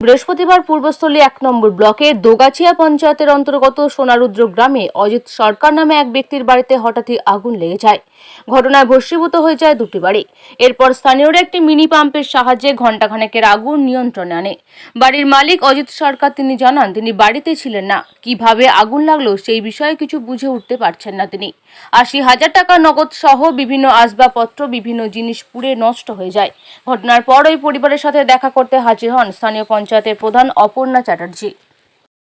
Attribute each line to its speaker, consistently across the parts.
Speaker 1: বৃহস্পতিবার পূর্বস্থলী ১ নম্বর ব্লকের দোগাছিয়া পঞ্চায়েতের অন্তর্গত সোনারুদ্র গ্রামে অজিত সরকার নামে এক ব্যক্তির বাড়িতে হঠাৎই আগুন লেগে যায়। ঘটনায় ভস্মীভূত হয়ে যায় দুটি বাড়ি। এরপর স্থানীয়রা একটি মিনি পাম্পের সাহায্যে ঘণ্টাখানেকের আগুন নিয়ন্ত্রণে আনে। বাড়ির মালিক অজিত সরকার তিনি জানান তিনি বাড়িতে ছিলেন না। কিভাবে আগুন লাগলো সেই বিষয়ে কিছু বুঝে উঠতে পারছেন না তিনি। ৮০,০০০ টাকা নগদ সহ বিভিন্ন আসবাবপত্র বিভিন্ন জিনিস পুড়ে নষ্ট হয়ে যায়। ঘটনার পর ওই পরিবারের সাথে দেখা করতে হাজির হন স্থানীয় পঞ্চায়েতের প্রধান অপর্ণা চ্যাটার্জি।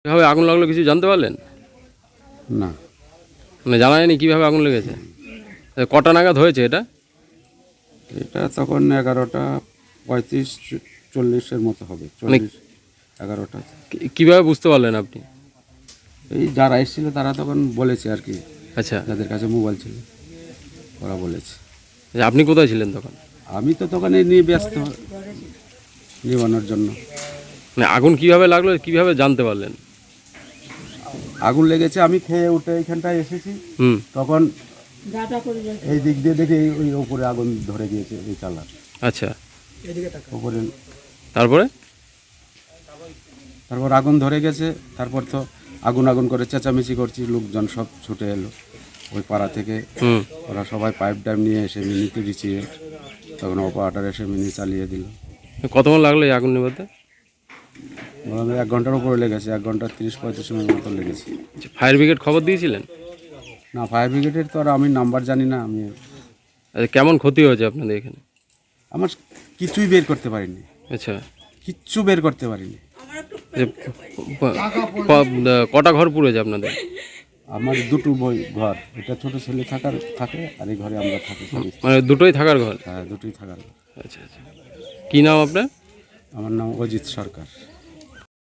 Speaker 2: কিভাবে আগুন লাগলো কিছু জানতে পারলেন?
Speaker 3: না,
Speaker 2: মানে জানা যায়নি কিভাবে আগুন লেগেছে? কটা নাগাদ হয়েছে এটা?
Speaker 3: এটা তখন 11:35-40 মতো হবে। 11টা।
Speaker 2: কিভাবে বুঝতে পারলেন আপনি?
Speaker 3: এই যারা এসেছিল তারা তখন বলেছে আর কি,
Speaker 2: আচ্ছা,
Speaker 3: যাদের কাছে মোবাইল ছিল ওরা বলেছে।
Speaker 2: আপনি কোথায় ছিলেন তখন?
Speaker 3: আমি তো তখন এই নিয়ে ব্যস্ত নিবানোর জন্য।
Speaker 2: মানে আগুন কিভাবে লাগলো কিভাবে জানতে পারলেন?
Speaker 3: আগুন লেগেছে, আমি খেয়ে উঠে এইখানটায় এসেছি, তখন এই দিক দিয়ে দেখে ওই উপরে আগুন ধরে গিয়েছে এই চালার।
Speaker 2: আচ্ছা,
Speaker 3: উপরে
Speaker 2: তারপরে
Speaker 3: আগুন ধরে গেছে। তারপর তো আগুন আগুন করে চেঁচামেচি করছি, লোকজন সব ছুটে এলো ওই পাড়া থেকে। ওরা সবাই পাইপ ডাইপ নিয়ে এসে মিনিতে বিছিয়ে, তখন অপারেটর এসে মিনি চালিয়ে দিল।
Speaker 2: কতক্ষণ লাগলো এই আগুন নেভাতে?
Speaker 3: 1 ঘন্টার উপরে লেগেছে, 1 ঘন্টা 30-35 মিনিট মতো লেগেছে।
Speaker 2: ফায়ার ব্রিগেড খবর দিয়েছিলেন?
Speaker 3: না, ফায়ার ব্রিগেডের তো আর আমি নাম্বার জানি না। আমি
Speaker 2: কেমন ক্ষতি হয়েছে আপনাদের এখানে?
Speaker 3: আমার কিছুই বের করতে পারিনি।
Speaker 2: আচ্ছা,
Speaker 3: কিচ্ছু বের করতে পারিনি।
Speaker 2: কটা ঘর পুড়েছে আপনাদের?
Speaker 3: আমার দুটো ঘর, এটা ছোট ছেলে থাকে আর এই ঘরে আমরা থাকি।
Speaker 2: মানে দুটোই থাকার ঘর?
Speaker 3: হ্যাঁ, দুটোই থাকার ঘর।
Speaker 2: আচ্ছা আচ্ছা, কী নাম আপনার?
Speaker 3: আমার নাম অজিত সরকার।